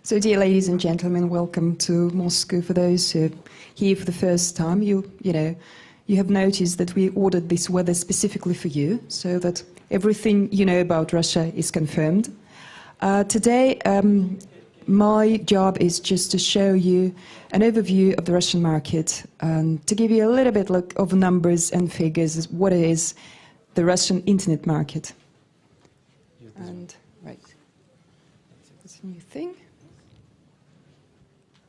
So, dear ladies and gentlemen, welcome to Moscow. For those who are here for the first time, you have noticed that we ordered this weather specifically for you, so that everything you know about Russia is confirmed. Today, my job is just to show you an overview of the Russian market and to give you a little bit of numbers and figures, what it is, the Russian internet market. And, right, this new thing.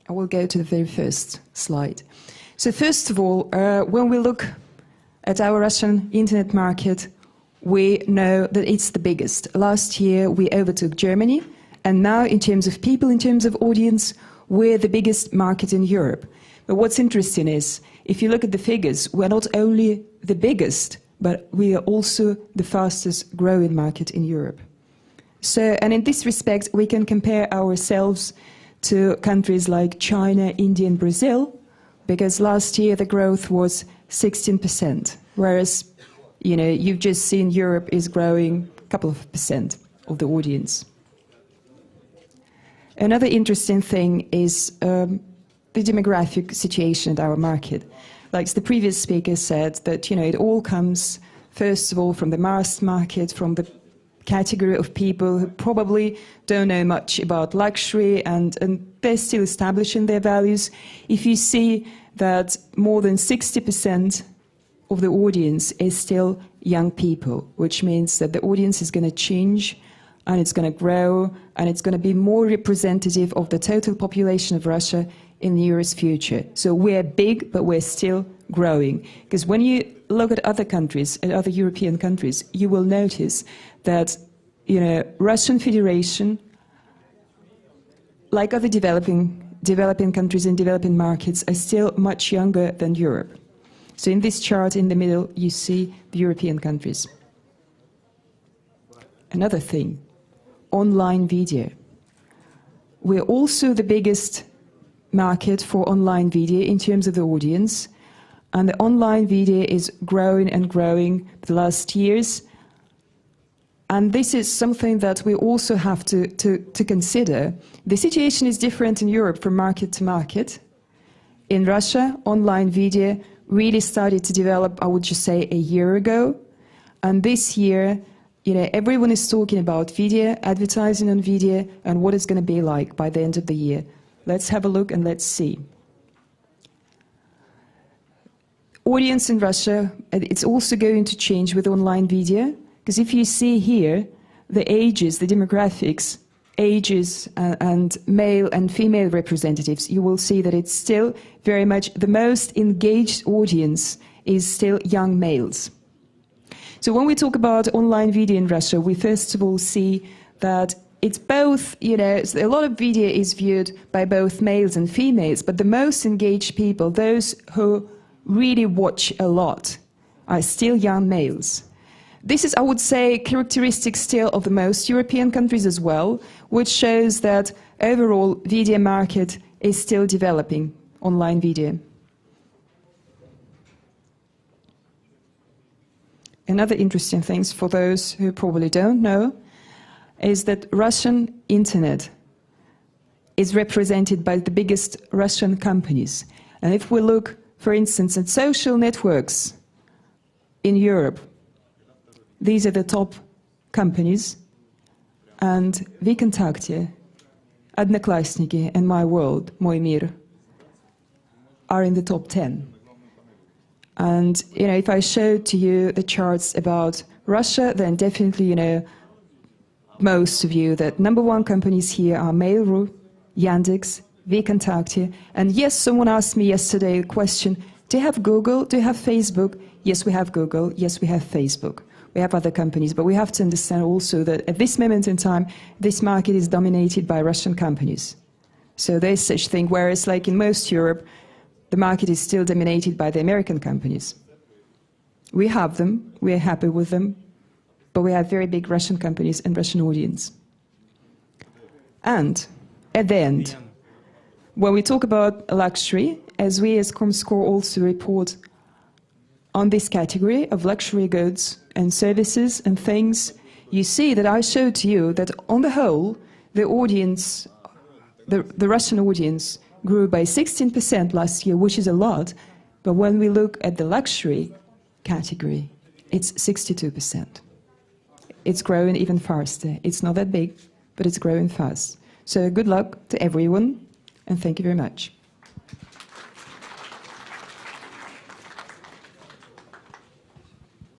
I will go to the very first slide. So first of all, when we look at our Russian internet market, we know that it's the biggest. Last year we overtook Germany, and now in terms of people, in terms of audience, we're the biggest market in Europe. But what's interesting is, if you look at the figures, we're not only the biggest, but we are also the fastest growing market in Europe. So, and in this respect, we can compare ourselves to countries like China, India and Brazil, because last year the growth was 16%, whereas, you've just seen Europe is growing a couple of percent of the audience. Another interesting thing is the demographic situation at our market. Like the previous speaker said, that it all comes, first of all, from the mass market, from the category of people who probably don't know much about luxury and they're still establishing their values. If you see that more than 60% of the audience is still young people, which means that the audience is going to change and it's going to grow and it's going to be more representative of the total population of Russia in the nearest future. So we're big, but we're still growing. Because when you look at other countries, at other European countries, you will notice that, Russian Federation, like other developing countries and developing markets, are still much younger than Europe. So in this chart in the middle, you see the European countries. Another thing, online video. We're also the biggest market for online video in terms of the audience, and the online video is growing and growing the last years. And this is something that we also have to consider. The situation is different in Europe from market to market. In Russia, online video really started to develop, I would just say, a year ago. And this year, everyone is talking about video, advertising on video, and what it's going to be like by the end of the year. Let's have a look and let's see. Audience in Russia, it's also going to change with online video. Because if you see here, the ages, the demographics, ages and male and female representatives, you will see that it's still very much the most engaged audience is still young males. So when we talk about online video in Russia, we first of all see that it's both, a lot of video is viewed by both males and females, but the most engaged people, those who really watch a lot, are still young males. This is, I would say, characteristic still of the most European countries as well, which shows that overall video market is still developing, online video. Another interesting thing for those who probably don't know is that Russian internet is represented by the biggest Russian companies. And if we look, for instance, at social networks in Europe, these are the top companies, and VKontakte, Одноклассники, and My World, Мой мир, are in the top 10. And, if I showed to you the charts about Russia, then definitely, most of you that #1 companies here are Mail.ru, Yandex, VKontakte, and yes, someone asked me yesterday a question, do you have Google, do you have Facebook? Yes, we have Google, yes, we have Facebook. We have other companies, but we have to understand also that at this moment in time, this market is dominated by Russian companies. So there's such thing, whereas like in most Europe, the market is still dominated by the American companies. We have them, we are happy with them, but we have very big Russian companies and Russian audience. And at the end, when we talk about luxury, as we as comScore also report on this category of luxury goods and services and things, you see that I showed to you that on the whole, the audience the Russian audience grew by 16% last year, which is a lot, but when we look at the luxury category, it's 62%. It's growing even faster. It's not that big, but it's growing fast. So good luck to everyone, and thank you very much.